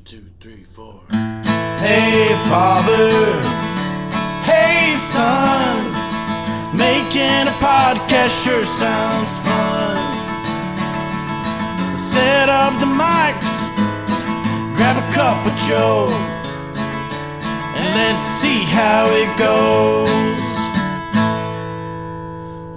2, 3, 4. Hey father, hey son, making a podcast sure sounds fun. Set up the mics, grab a cup of joe, and let's see how it goes.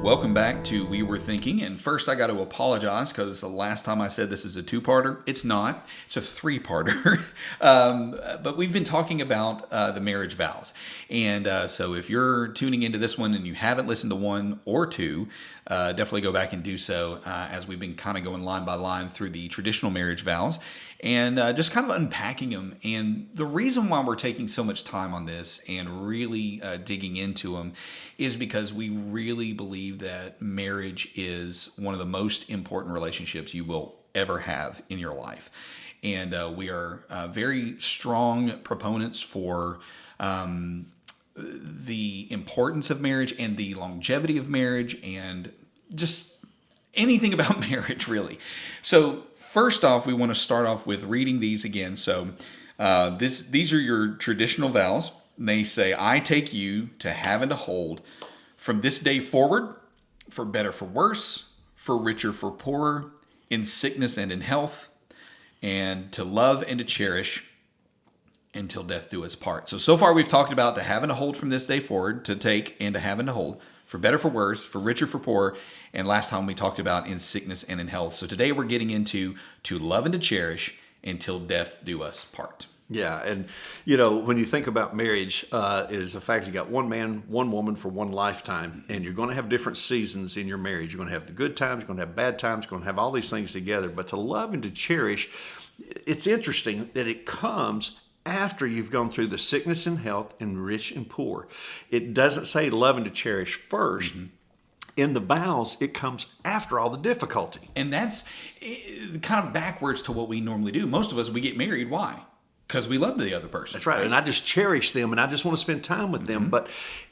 Welcome back to We Were Thinking, and first I got to apologize because the last time I said this is a two-parter. It's not. It's a three-parter. But we've been talking about the marriage vows, and so if you're tuning into this one and you haven't listened to one or two, definitely go back and do so as we've been kind of going line by line through the traditional marriage vows and just kind of unpacking them. And the reason why we're taking so much time on this and really digging into them is because we really believe that marriage is one of the most important relationships you will ever have in your life. And we are very strong proponents for the importance of marriage and the longevity of marriage and just anything about marriage, really. So first off, we want to start off with reading these again. So these are your traditional vows. They say, I take you to have and to hold from this day forward, for better, for worse, for richer, for poorer, in sickness and in health, and to love and to cherish until death do us part. So far we've talked about to have and to hold from this day forward, to take and to have and to hold, for better, for worse, for richer, for poorer, and last time we talked about in sickness and in health. So today we're getting into to love and to cherish until death do us part. Yeah, and you know, when you think about marriage, is the fact you got one man, one woman for one lifetime, and you're going to have different seasons in your marriage. You're going to have the good times, you're going to have bad times, you're going to have all these things together. But to love and to cherish, it's interesting that it comes after you've gone through the sickness and health and rich and poor. It doesn't say love and to cherish first. Mm-hmm. In the vows, it comes after all the difficulty. And that's kind of backwards to what we normally do. Most of us, we get married. Why? Because we love the other person. That's right. And I just cherish them and I just want to spend time with them. But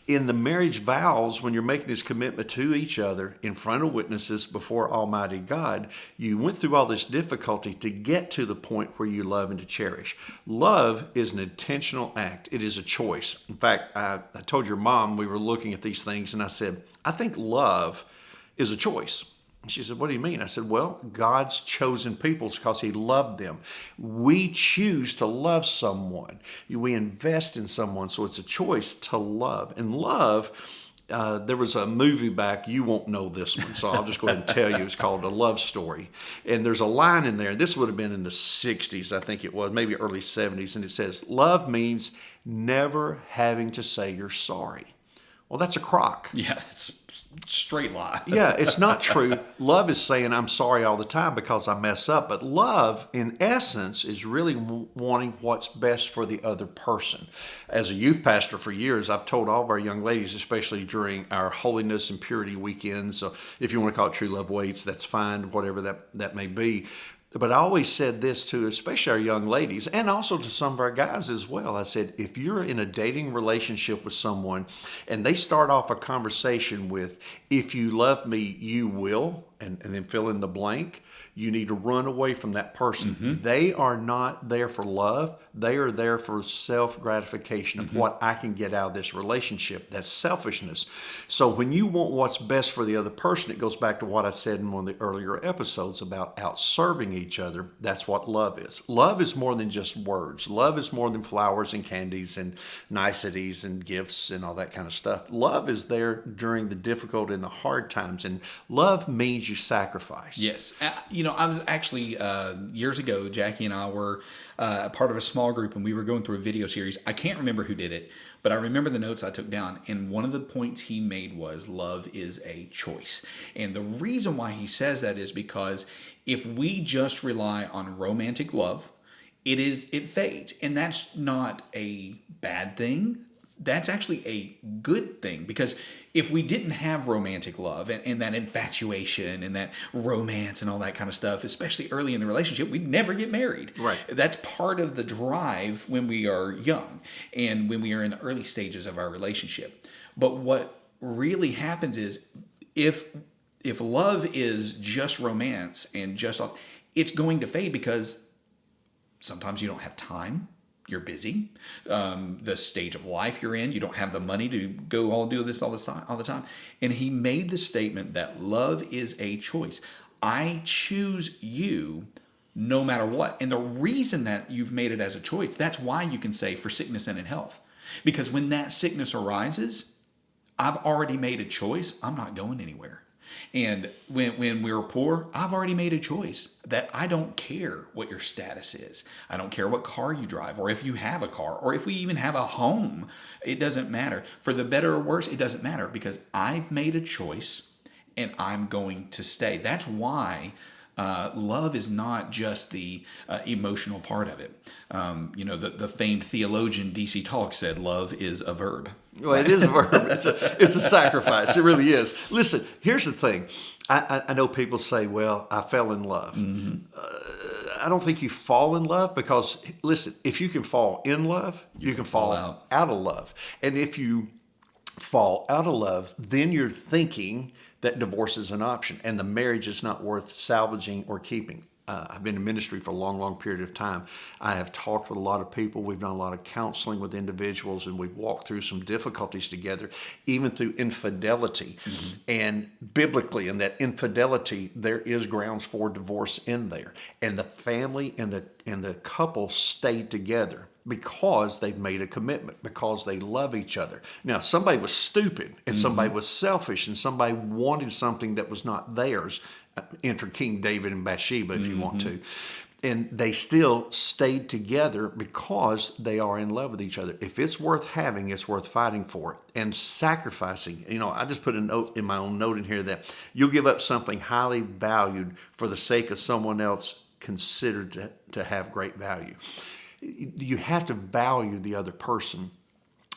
in the marriage vows, when you're making this commitment to each other in front of witnesses before Almighty God, you went through all this difficulty to get to the point where you love and to cherish. Love is an intentional act. It is a choice. In fact, I told your mom we were looking at these things and I said, I think love is a choice. And she said, what do you mean? I said, well, God's chosen people because he loved them. We choose to love someone. We invest in someone. So it's a choice to love. And love, there was a movie back, you won't know this one, so I'll just go ahead and tell you. It's called A Love Story. And there's a line in there, this would have been in the 60s, I think it was, maybe early 70s. And it says, love means never having to say you're sorry. Well, that's a crock. Yeah, that's straight lie. Yeah, it's not true. Love is saying I'm sorry all the time because I mess up. But love, in essence, is really wanting what's best for the other person. As a youth pastor for years, I've told all of our young ladies, especially during our holiness and purity weekends, so if you want to call it True Love Waits, that's fine, whatever that may be. But I always said this to especially our young ladies and also to some of our guys as well. I said, if you're in a dating relationship with someone and they start off a conversation with, if you love me, you will, and then fill in the blank, you need to run away from that person. Mm-hmm. They are not there for love. They are there for self-gratification of what I can get out of this relationship. That's selfishness. So when you want what's best for the other person, it goes back to what I said in one of the earlier episodes about outserving each other. That's what love is. Love is more than just words. Love is more than flowers and candies and niceties and gifts and all that kind of stuff. Love is there during the difficult and the hard times. And love means you sacrifice. Yes. I was actually, years ago, Jackie and I were part of a small group and we were going through a video series. I can't remember who did it, but I remember the notes I took down. And one of the points he made was love is a choice. And the reason why he says that is because if we just rely on romantic love, it fades. And that's not a bad thing. That's actually a good thing, because if we didn't have romantic love and that infatuation and that romance and all that kind of stuff, especially early in the relationship, we'd never get married. Right. That's part of the drive when we are young and when we are in the early stages of our relationship. But what really happens is if love is just romance and just, it's going to fade because sometimes you don't have time. You're busy. The stage of life you're in, you don't have the money to go all do this all the time. And he made the statement that love is a choice. I choose you no matter what. And the reason that you've made it as a choice, that's why you can say for sickness and in health. Because when that sickness arises, I've already made a choice. I'm not going anywhere. And when we're poor, I've already made a choice that I don't care what your status is. I don't care what car you drive, or if you have a car, or if we even have a home. It doesn't matter. For the better or worse, it doesn't matter, because I've made a choice and I'm going to stay. That's why love is not just the emotional part of it. The famed theologian D.C. Talk said love is a verb. Well, it is a verb. It's a sacrifice. It really is. Listen, here's the thing. I know people say, well, I fell in love. I don't think you fall in love because, listen, if you can fall in love, you can fall out of love. And if you fall out of love, then you're thinking that divorce is an option and the marriage is not worth salvaging or keeping. I've been in ministry for a long, long period of time. I have talked with a lot of people. We've done a lot of counseling with individuals, and we've walked through some difficulties together, even through infidelity. And biblically, in that infidelity, there is grounds for divorce in there. And the family and the couple stayed together because they've made a commitment, because they love each other. Now, somebody was stupid, and somebody was selfish, and somebody wanted something that was not theirs. Enter King David and Bathsheba if you want to. And they still stayed together because they are in love with each other. If it's worth having, it's worth fighting for it and sacrificing. I just put a note in my own note in here that you'll give up something highly valued for the sake of someone else considered to have great value. You have to value the other person,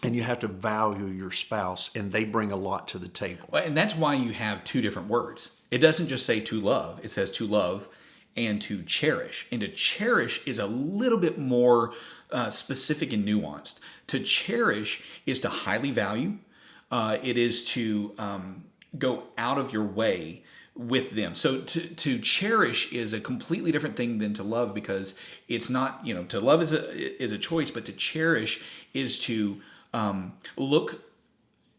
and you have to value your spouse, and they bring a lot to the table. Well, and that's why you have two different words. It doesn't just say to love. It says to love and to cherish. And to cherish is a little bit more specific and nuanced. To cherish is to highly value. It is to go out of your way with them. So to cherish is a completely different thing than to love, because it's not, to love is a choice, but to cherish is to look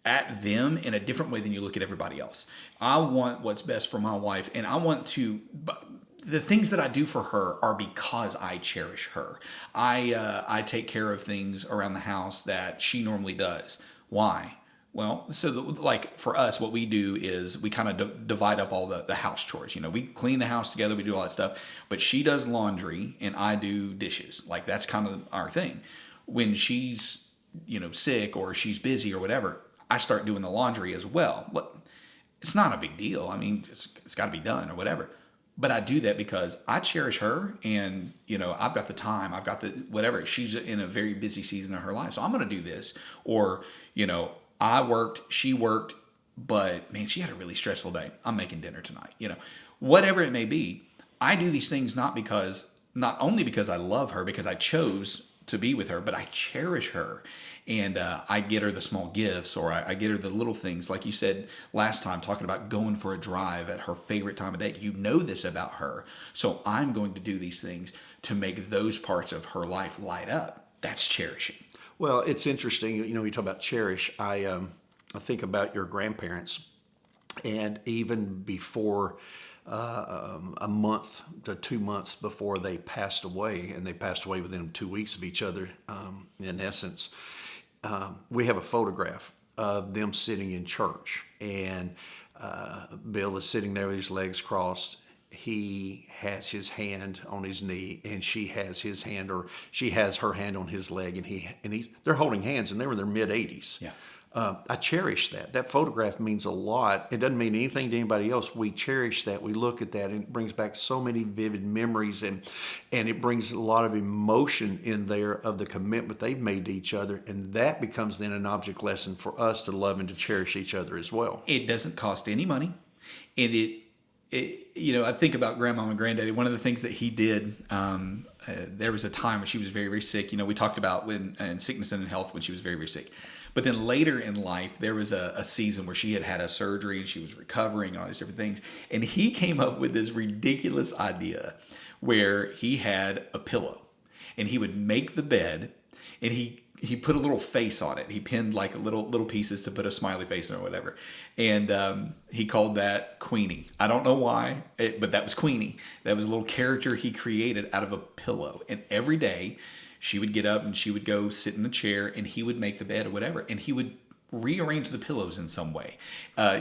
at them in a different way than you look at everybody else. I want what's best for my wife, and I want to, the things that I do for her are because I cherish her. I take care of things around the house that she normally does. Why? Well, so for us, what we do is we kind of divide up all the house chores. We clean the house together, we do all that stuff, but she does laundry and I do dishes. That's kind of our thing. When she's sick or she's busy or whatever, I start doing the laundry as well. Look, it's not a big deal. I mean, it's got to be done or whatever. But I do that because I cherish her, and I've got the time, I've got the whatever. She's in a very busy season of her life, so I'm going to do this. Or I worked, she worked, but man, she had a really stressful day. I'm making dinner tonight. Whatever it may be, I do these things not only because I love her, because I chose to be with her, but I cherish her. And I get her the small gifts, or I get her the little things. Like you said last time, talking about going for a drive at her favorite time of day. You know this about her. So I'm going to do these things to make those parts of her life light up. That's cherishing. Well, it's interesting. You talk about cherish. I think about your grandparents, and even before a month to 2 months before they passed away, and they passed away within 2 weeks of each other, in essence, we have a photograph of them sitting in church, and Bill is sitting there with his legs crossed. He has his hand on his knee, and she has his hand, or she has her hand on his leg, and they're holding hands, and they were in their mid-80s. Yeah. I cherish that. That photograph means a lot. It doesn't mean anything to anybody else. We cherish that. We look at that, and it brings back so many vivid memories, and it brings a lot of emotion in there of the commitment they've made to each other, and that becomes then an object lesson for us to love and to cherish each other as well. It doesn't cost any money, and I think about Grandma and Granddaddy. One of the things that he did, there was a time when she was very, very sick. We talked about in sickness and in health when she was very, very sick. But then later in life, there was a season where she had a surgery and she was recovering and all these different things. And he came up with this ridiculous idea where he had a pillow. and he would make the bed, and he put a little face on it. He pinned like little pieces to put a smiley face or whatever. And he called that Queenie. I don't know why, but that was Queenie. That was a little character he created out of a pillow. And every day she would get up and she would go sit in the chair and he would make the bed or whatever. And he would rearrange the pillows in some way.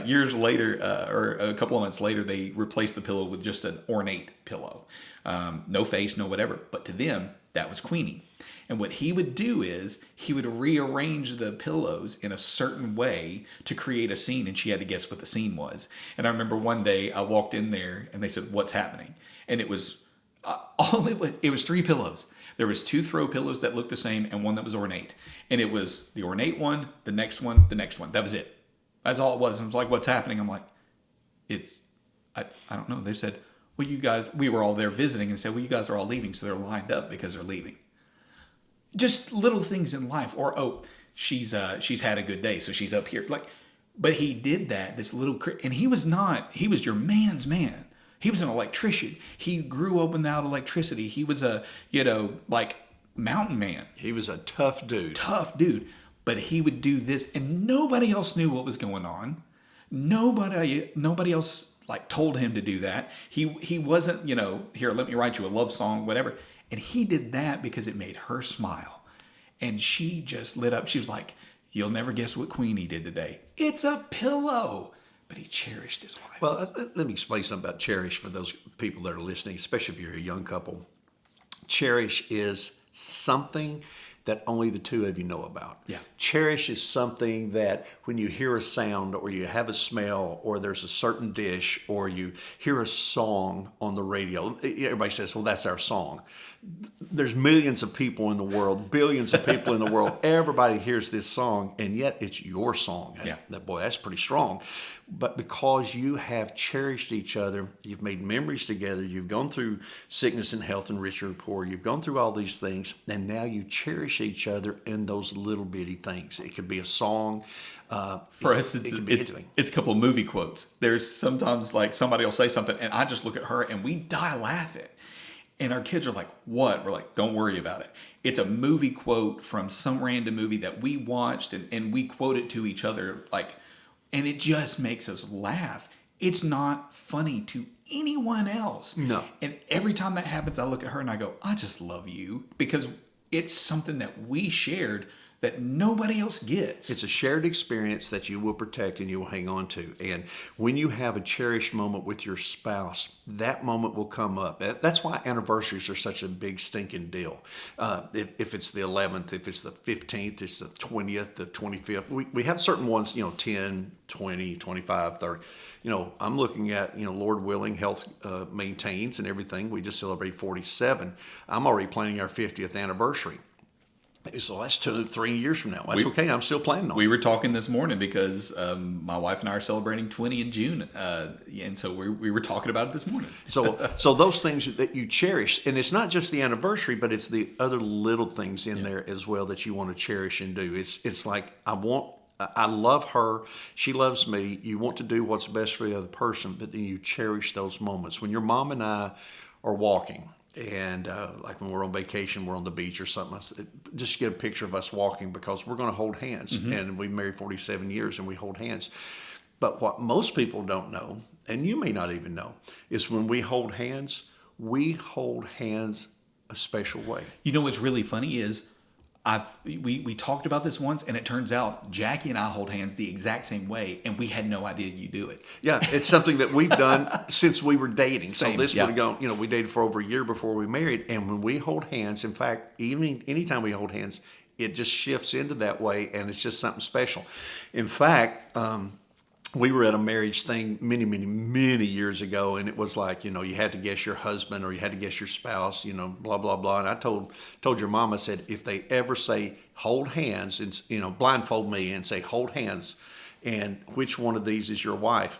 Years later, or a couple of months later, they replaced the pillow with just an ornate pillow. No face, no whatever. But to them, that was Queenie. And what he would do is he would rearrange the pillows in a certain way to create a scene, and she had to guess what the scene was. And I remember one day I walked in there and they said, "What's happening?" And it was it was 3 pillows. There was 2 throw pillows that looked the same and one that was ornate. And it was the ornate one, the next one, the next one. That was it. That's all it was. And it was like, "What's happening?" I'm like, I don't know. They said, "Well, you guys," we were all there visiting, and said, "Well, you guys are all leaving." So they're lined up because they're leaving. Just little things in life. Or, "Oh, she's had a good day, so she's up here." Like, but he did that, this little, and he was your man's man. He was an electrician. He grew up without electricity. He was a, like mountain man. He was a tough dude. Tough dude. But he would do this, and nobody else knew what was going on. Nobody else like told him to do that. He wasn't, "Here, let me write you a love song," whatever. And he did that because it made her smile. And she just lit up. She was like, "You'll never guess what Queenie did today. It's a pillow." But he cherished his wife. Well, let me explain something about cherish for those people that are listening, especially if you're a young couple. Cherish is something that only the two of you know about. Yeah. Cherish is something that when you hear a sound or you have a smell or there's a certain dish or you hear a song on the radio, everybody says, "Well, that's our song." There's millions of people in the world, billions of people in the world. Everybody hears this song, and yet it's your song. That's pretty strong. But because you have cherished each other, you've made memories together, you've gone through sickness and health and rich and poor, you've gone through all these things, and now you cherish each other in those little bitty things. It could be a song. For us, it's a couple of movie quotes. There's sometimes like somebody will say something, and I just look at her, and we die laughing. And our kids are like, "What?" We're like, "Don't worry about it." It's a movie quote from some random movie that we watched, and we quote it to each other, and it just makes us laugh. It's not funny to anyone else. No. And every time that happens, I look at her and I go, "I just love you," because it's something that we shared that nobody else gets. It's a shared experience that you will protect and you will hang on to. And when you have a cherished moment with your spouse, that moment will come up. That's why anniversaries are such a big stinking deal. If it's the 11th, if it's the 15th, it's the 20th, the 25th. We have certain ones, 10, 20, 25, 30. I'm looking at, Lord willing, health maintains and everything. We just celebrate 47. I'm already planning our 50th anniversary. So that's 2-3 years from now. That's okay. I'm still planning on it. We were talking this morning because my wife and I are celebrating 20 in June. And so we were talking about it this morning. So those things that you cherish, and it's not just the anniversary, but it's the other little things in there as well that you want to cherish and do. It's like, I love her. She loves me. You want to do what's best for the other person, but then you cherish those moments. When your mom and I are walking, and like when we're on vacation, we're on the beach or something, just get a picture of us walking because we're going to hold hands. Mm-hmm. And we've married 47 years and we hold hands. But what most people don't know, and you may not even know, is when we hold hands a special way. What's really funny is we talked about this once, and it turns out Jackie and I hold hands the exact same way, and we had no idea you do it. Yeah, it's something that we've done since we were dating. Same, so this would have gone, we dated for over a year before we married, and when we hold hands, in fact, anytime we hold hands, it just shifts into that way, and it's just something special. In fact, we were at a marriage thing many, many, many years ago, and it was like, you had to guess your husband or you had to guess your spouse, blah, blah, blah. And I told your mom, I said, if they ever say hold hands and, blindfold me and say hold hands, and which one of these is your wife,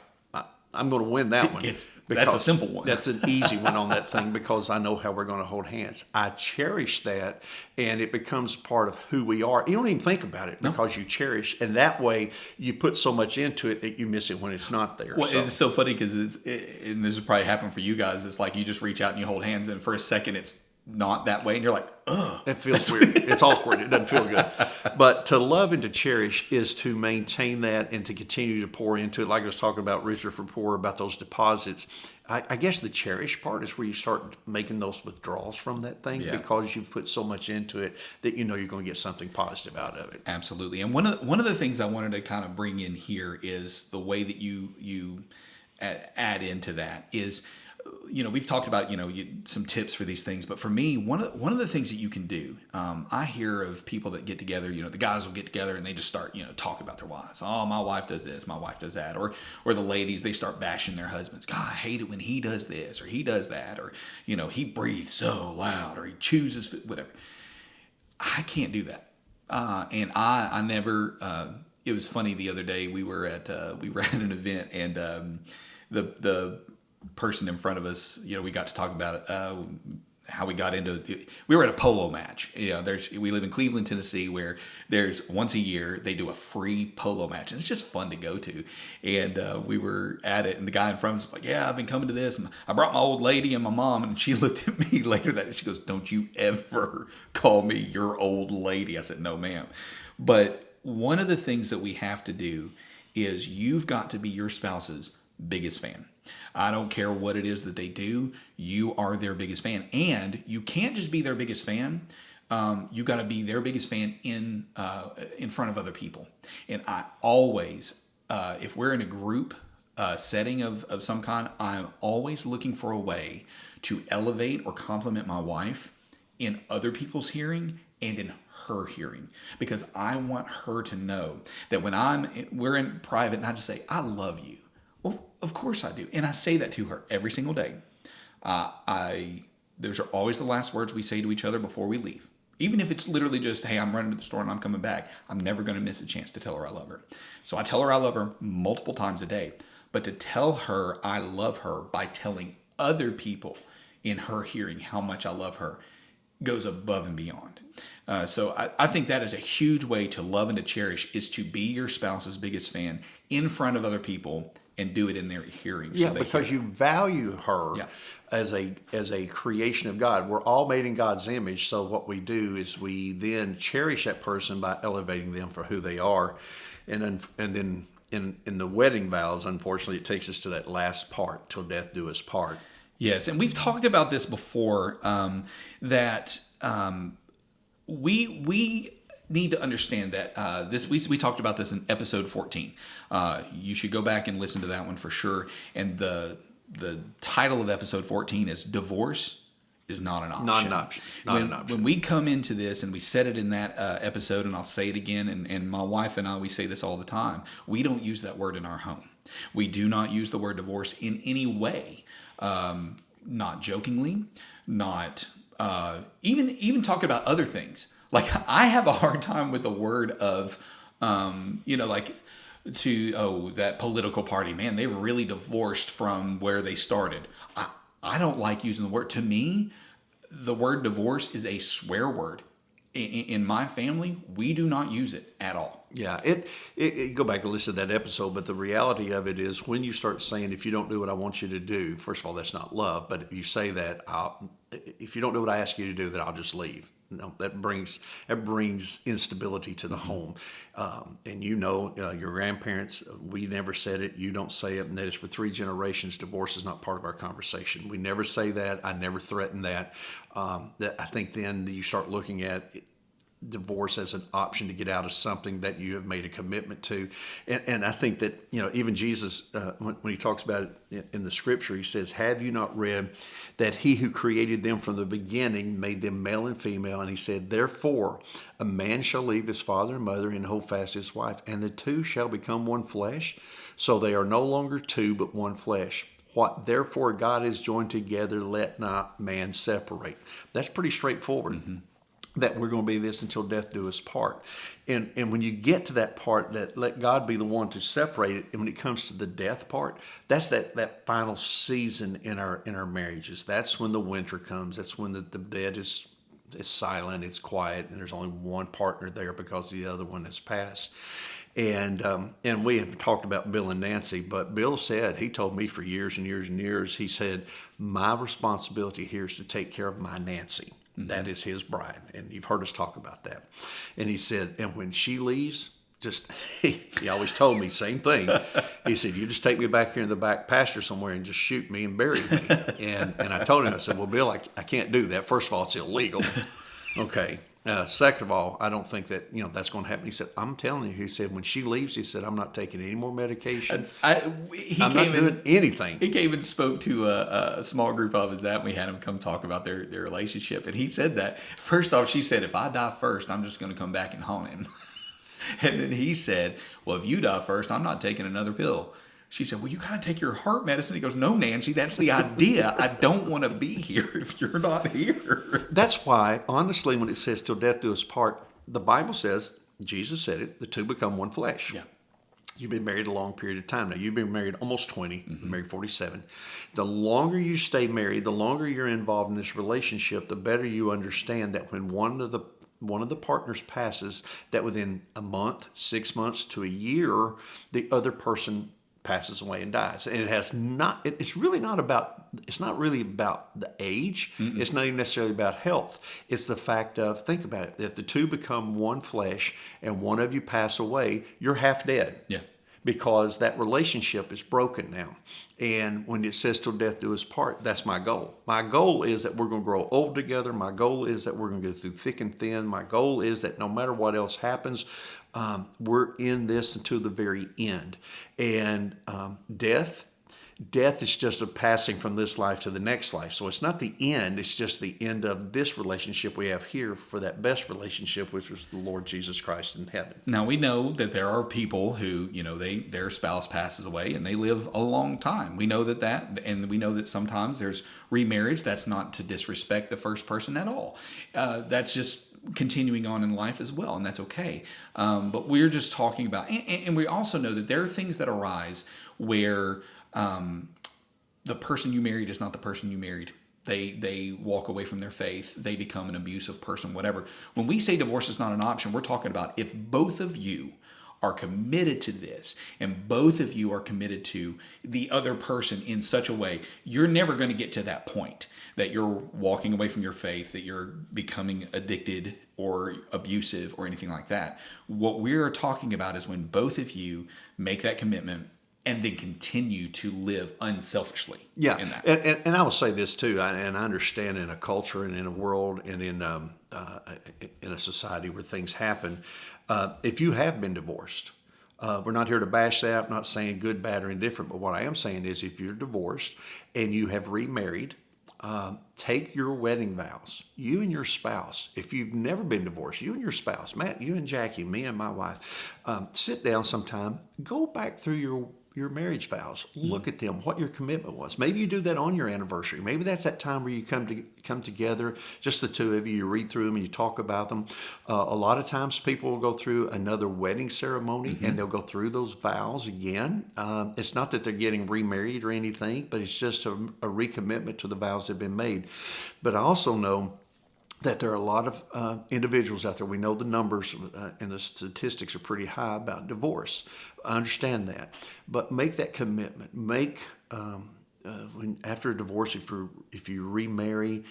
I'm going to win that one. That's a simple one. That's an easy one on that thing because I know how we're going to hold hands. I cherish that, and it becomes part of who we are. You don't even think about it because you cherish, and that way you put so much into it that you miss it when it's not there. Well, it's so funny because and this has probably happened for you guys. It's like you just reach out and you hold hands, and for a second it's not that way, and you're like, ugh. It feels weird. It's awkward. It doesn't feel good. But to love and to cherish is to maintain that and to continue to pour into it. Like I was talking about Richard Rapport, about those deposits. I guess the cherish part is where you start making those withdrawals from that thing because you've put so much into it that you know you're going to get something positive out of it. Absolutely. And one of the things I wanted to kind of bring in here is the way that you add into that is, we've talked about, some tips for these things, but for me, one of the things that you can do, I hear of people that get together, the guys will get together and they just start, talk about their wives. Oh, my wife does this, my wife does that. Or the ladies, they start bashing their husbands. God, I hate it when he does this or he does that. Or, he breathes so loud or he chooses, whatever. I can't do that. And I never, it was funny the other day, we were at an event and the person in front of us, we got to talk about how we got into it. We were at a polo match. We live in Cleveland, Tennessee, where there's once a year they do a free polo match, and it's just fun to go to. And we were at it, and the guy in front of us was like, "Yeah, I've been coming to this, and I brought my old lady and my mom." And she looked at me later that day. She goes, "Don't you ever call me your old lady." I said, "No, ma'am." But one of the things that we have to do is you've got to be your spouse's biggest fan. I don't care what it is that they do. You are their biggest fan. And you can't just be their biggest fan. You got to be their biggest fan in front of other people. And I always, if we're in a group setting of some kind, I'm always looking for a way to elevate or compliment my wife in other people's hearing and in her hearing, because I want her to know that when we're in private and I just say, "I love you." Well, of course I do. And I say that to her every single day. Those are always the last words we say to each other before we leave. Even if it's literally just, "Hey, I'm running to the store and I'm coming back," I'm never going to miss a chance to tell her I love her. So I tell her I love her multiple times a day. But to tell her I love her by telling other people in her hearing how much I love her goes above and beyond. So I think that is a huge way to love and to cherish, is to be your spouse's biggest fan in front of other people and do it in their hearing. Yeah, because you value her as a creation of God. We're all made in God's image, so what we do is we then cherish that person by elevating them for who they are. And then in the wedding vows, unfortunately, it takes us to that last part, till death do us part. Yes, and we've talked about this before, that we need to understand that we talked about this in episode 14. You should go back and listen to that one for sure. And the title of episode 14 is "Divorce is not an option." Not an option. When we come into this, and we said it in that episode, and I'll say it again, and my wife and I, we say this all the time, we don't use that word in our home. We do not use the word divorce in any way. Not jokingly, not even talk about other things. Like, I have a hard time with the word of, that political party, man, they've really divorced from where they started. I don't like using the word. To me, the word divorce is a swear word. In my family, we do not use it at all. Yeah, it go back and listen to that episode, but the reality of it is, when you start saying, "If you don't do what I want you to do," first of all, that's not love. But if you say that, "If you don't do what I ask you to do, then I'll just leave." No, that brings instability to the home. And your grandparents, we never said it, you don't say it, and that is for 3 generations. Divorce is not part of our conversation. We never say that. I never threaten that. I think then you start looking at divorce as an option to get out of something that you have made a commitment to. And I think that, even Jesus, when he talks about it in the scripture, he says, "Have you not read that he who created them from the beginning made them male and female?" And he said, "Therefore, a man shall leave his father and mother and hold fast his wife, and the two shall become one flesh. So they are no longer two, but one flesh. What therefore God has joined together, let not man separate." That's pretty straightforward. Mm-hmm. That we're going to be this until death do us part. And when you get to that part, that let God be the one to separate it, and when it comes to the death part, that's that final season in our marriages. That's when the winter comes. That's when the bed is it's silent, it's quiet, and there's only one partner there because the other one has passed. And we have talked about Bill and Nancy, but Bill said, he told me for years and years and years, he said, my responsibility here is to take care of my Nancy. That is his bride. And you've heard us talk about that. And he said, and when she leaves, he always told me same thing. He said, you just take me back here in the back pasture somewhere and just shoot me and bury me. And I told him, I said, well, Bill, I can't do that. First of all, it's illegal. Okay. Second of all, I don't think that, that's going to happen. He said, I'm telling you, he said, when she leaves, he said, I'm not taking any more medication. I'm not doing anything. He came and spoke to a small group of us that we had him come talk about their relationship. And he said that, first off, she said, if I die first, I'm just going to come back and haunt him. And then he said, well, if you die first, I'm not taking another pill. She said, well, you got to take your heart medicine. He goes, no, Nancy, that's the idea. I don't want to be here if you're not here. That's why, honestly, when it says till death do us part, the Bible says, Jesus said it, the two become one flesh. Yeah. You've been married a long period of time now. You've been married almost 20, married 47. The longer you stay married, the longer you're involved in this relationship, the better you understand that when one of the partners passes, that within a month, 6 months to a year, the other person passes away and dies. And it's not really about the age. Mm-mm. It's not even necessarily about health. It's the fact of, think about it, if the two become one flesh and one of you pass away, you're half dead. Yeah. Because that relationship is broken now. And when it says till death do us part, that's my goal. My goal is that we're going to grow old together. My goal is that we're going to go through thick and thin. My goal is that no matter what else happens, we're in this until the very end. And death is just a passing from this life to the next life. So it's not the end. It's just the end of this relationship we have here for that best relationship, which is the Lord Jesus Christ in heaven. Now, we know that there are people who, their spouse passes away and they live a long time. We know that, and we know that sometimes there's remarriage. That's not to disrespect the first person at all. That's just continuing on in life as well, and that's okay. But we're just talking about, and we also know that there are things that arise where the person you married is not the person you married. They walk away from their faith. They become an abusive person, whatever. When we say divorce is not an option, we're talking about if both of you are committed to this and both of you are committed to the other person in such a way, you're never going to get to that point that you're walking away from your faith, that you're becoming addicted or abusive or anything like that. What we're talking about is when both of you make that commitment and then continue to live unselfishly. Yeah, in that. And I will say this too, and I understand in a culture and in a world and in a society where things happen, if you have been divorced, we're not here to bash that. I'm not saying good, bad, or indifferent, but what I am saying is if you're divorced and you have remarried, take your wedding vows, you and your spouse. If you've never been divorced, you and your spouse, Matt, you and Jackie, me and my wife, sit down sometime, go back through your marriage vows, look at them, what your commitment was. Maybe you do that on your anniversary. Maybe that's that time where you come together, just the two of you, you read through them and you talk about them. A lot of times people will go through another wedding ceremony and they'll go through those vows again. It's not that they're getting remarried or anything, but it's just a recommitment to the vows that have been made. But I also know that there are a lot of individuals out there. We know the numbers and the statistics are pretty high about divorce. I understand that. But make that commitment. Make after a divorce, if you remarry,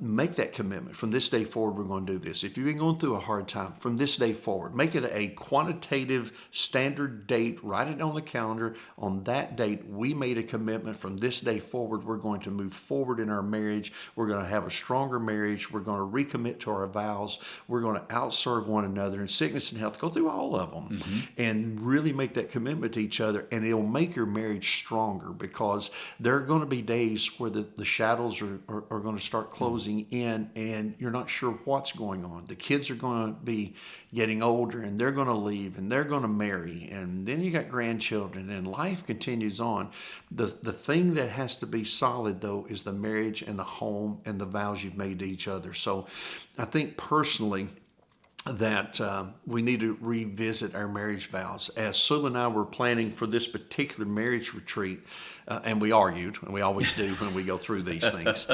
make that commitment. From this day forward, we're going to do this. If you've been going through a hard time, from this day forward, make it a quantitative standard date. Write it on the calendar. On that date, we made a commitment. From this day forward, we're going to move forward in our marriage. We're going to have a stronger marriage. We're going to recommit to our vows. We're going to outserve one another in sickness and health. Go through all of them and really make that commitment to each other. And it'll make your marriage stronger because there are going to be days where the shadows are going to start closing in and you're not sure what's going on. The kids are going to be getting older and they're going to leave and they're going to marry and then you got grandchildren and life continues on. The thing that has to be solid though is the marriage and the home and the vows you've made to each other. So I think personally, that we need to revisit our marriage vows. As Sue and I were planning for this particular marriage retreat, and we argued, and we always do when we go through these things,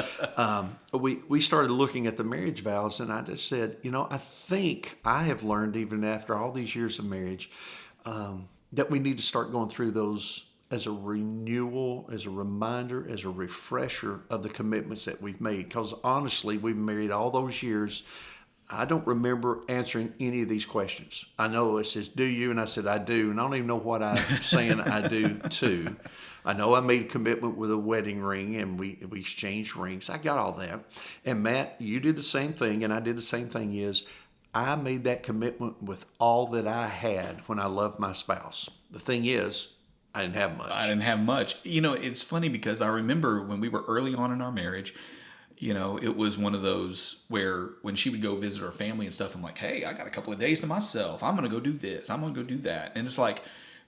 we started looking at the marriage vows, and I just said, I think I have learned, even after all these years of marriage, that we need to start going through those as a renewal, as a reminder, as a refresher of the commitments that we've made. Because honestly, we've been married all those years. I don't remember answering any of these questions. I know it says, do you? And I said, I do. And I don't even know what I'm saying I do to. I know I made a commitment with a wedding ring, and we exchanged rings. I got all that. And Matt, you did the same thing, and I did the same thing. I made that commitment with all that I had when I loved my spouse. The thing is, I didn't have much. I didn't have much. It's funny because I remember when we were early on in our marriage, it was one of those where when she would go visit her family and stuff, I'm like, hey, I got a couple of days to myself. I'm going to go do this. I'm going to go do that. And it's like,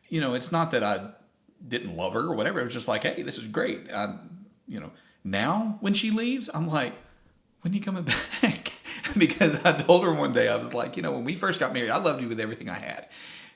it's not that I didn't love her or whatever. It was just like, hey, this is great. Now when she leaves, I'm like, when are you coming back? Because I told her one day, I was like, when we first got married, I loved you with everything I had.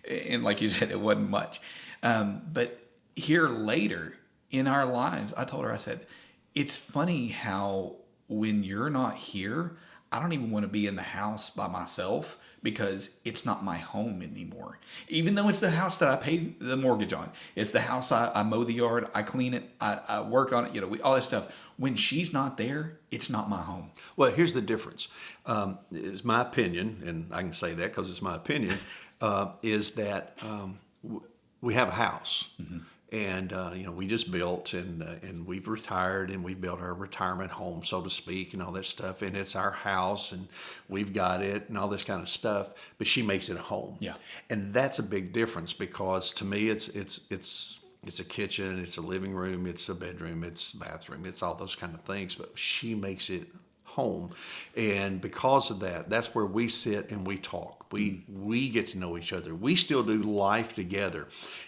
And like you said, it wasn't much. But here later in our lives, I told her, I said, it's funny how when you're not here, I don't even want to be in the house by myself because it's not my home anymore. Even though it's the house that I pay the mortgage on. It's the house I mow the yard, I clean it, I work on it, all this stuff. When she's not there, it's not my home. Well, here's the difference. It's my opinion, and I can say that because it's my opinion, is that we have a house. Mm-hmm. And, we just built and we've retired and we built our retirement home, so to speak, and all that stuff. And it's our house and we've got it and all this kind of stuff. But she makes it a home. Yeah. And that's a big difference because to me, it's a kitchen, it's a living room, it's a bedroom, it's a bathroom, it's all those kind of things. But she makes it home. And because of that, that's where we sit and we talk. We get to know each other. We still do life together.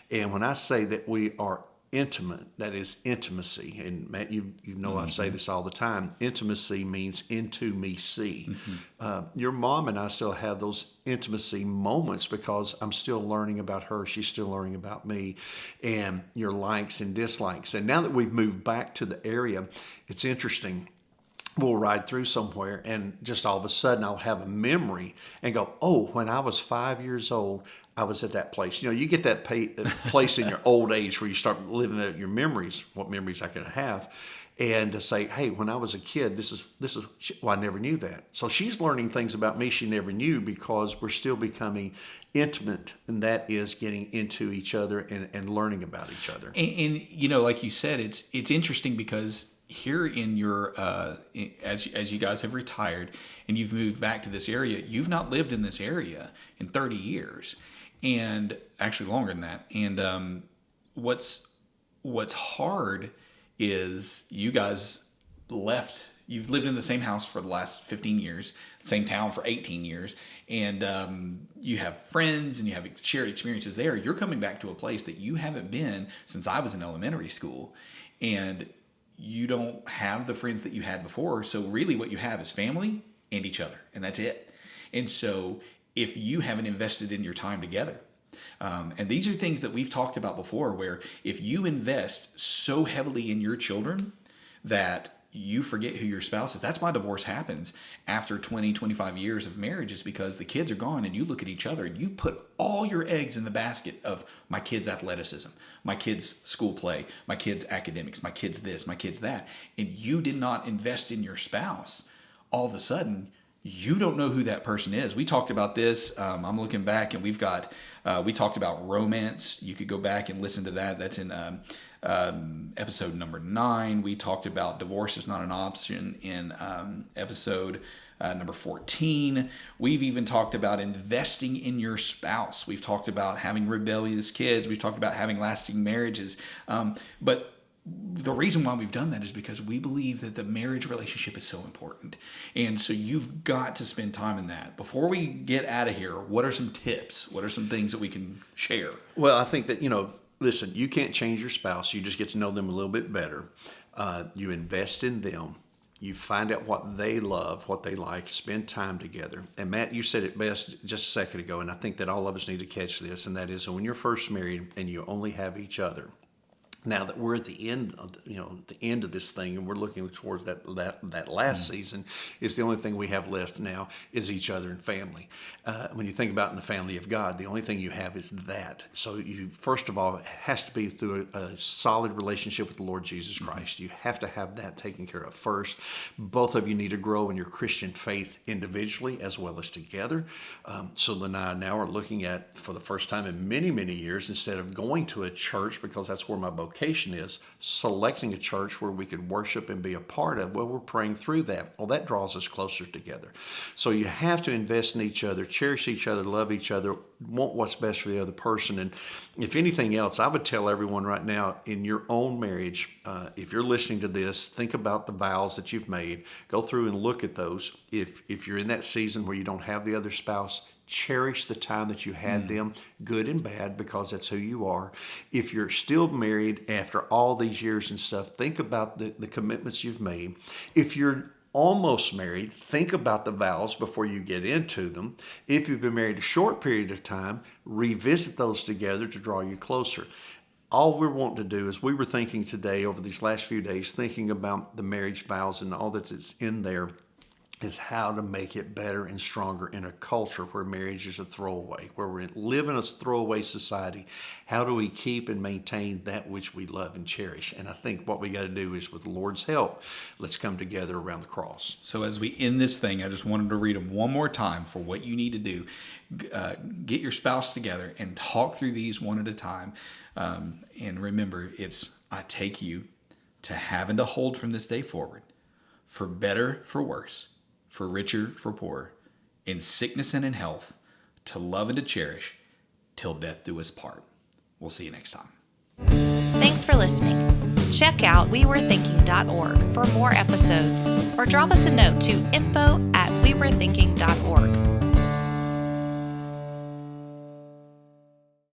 And when I say that we are intimate, that is intimacy. And Matt, you know I say this all the time. Intimacy means into me see. Mm-hmm. Your mom and I still have those intimacy moments because I'm still learning about her. She's still learning about me and your likes and dislikes. And now that we've moved back to the area, it's interesting. We'll ride through somewhere and just all of a sudden I'll have a memory and go, oh, when I was 5 years old, I was at that place. You get that place in your old age where you start living out your memories, what memories I could have, and to say, hey, when I was a kid, this is well, I never knew that. So she's learning things about me she never knew because we're still becoming intimate, and that is getting into each other and learning about each other. And like you said, it's interesting because here in your as you guys have retired and you've moved back to this area, you've not lived in this area in 30 years, and actually longer than that. And what's hard is you guys left. You've lived in the same house for the last 15 years, same town for 18 years, and you have friends and you have shared experiences there. You're coming back to a place that you haven't been since I was in elementary school, and you don't have the friends that you had before. So really what you have is family and each other, and that's it. And so if you haven't invested in your time together, and these are things that we've talked about before, where if you invest so heavily in your children that you forget who your spouse is. That's why divorce happens after 20, 25 years of marriage, is because the kids are gone and you look at each other and you put all your eggs in the basket of my kids' athleticism, my kids' school play, my kids' academics, my kids' this, my kids' that. And you did not invest in your spouse. All of a sudden, you don't know who that person is. We talked about this. I'm looking back and we talked about romance. You could go back and listen to that. That's in episode number 9. We talked about divorce is not an option in episode number 14. We've even talked about investing in your spouse. We've talked about having rebellious kids. We've talked about having lasting marriages. But the reason why we've done that is because we believe that the marriage relationship is so important. And so you've got to spend time in that. Before we get out of here, what are some tips? What are some things that we can share? Well, I think that, listen, you can't change your spouse. You just get to know them a little bit better. You invest in them. You find out what they love, what they like, spend time together. And Matt, you said it best just a second ago, and I think that all of us need to catch this, and that is when you're first married and you only have each other. Now that we're at the end of the end of this thing, and we're looking towards that last season, is the only thing we have left now is each other and family. When you think about in the family of God, the only thing you have is that. So you, first of all, it has to be through a solid relationship with the Lord Jesus Christ. You have to have that taken care of first. Both of you need to grow in your Christian faith individually as well as together. So Lana and I now are looking at, for the first time in many, many years, instead of going to a church, because that's where my vocation is, selecting a church where we could worship and be a part of. Well, we're praying through that. Well, that draws us closer together. So you have to invest in each other, cherish each other, love each other, want what's best for the other person. And if anything else, I would tell everyone right now, in your own marriage, if you're listening to this, think about the vows that you've made. Go through and look at those. If you're in that season where you don't have the other spouse, cherish the time that you had them, good and bad, because that's who you are. If you're still married after all these years and stuff, think about the commitments you've made. If you're almost married, think about the vows before you get into them. If you've been married a short period of time, revisit those together to draw you closer. All we're wanting to do is, we were thinking today, over these last few days, thinking about the marriage vows and all that's in there, is how to make it better and stronger in a culture where marriage is a throwaway, where we live in a throwaway society. How do we keep and maintain that which we love and cherish? And I think what we got to do is, with the Lord's help, let's come together around the cross. So as we end this thing, I just wanted to read them one more time for what you need to do. Get your spouse together and talk through these one at a time. And remember, it's, I take you to have and to hold from this day forward, for better, for worse, for richer, for poorer, in sickness and in health, to love and to cherish, till death do us part. We'll see you next time. Thanks for listening. Check out wewere thinking.org for more episodes, or drop us a note to info@wewere thinking.org.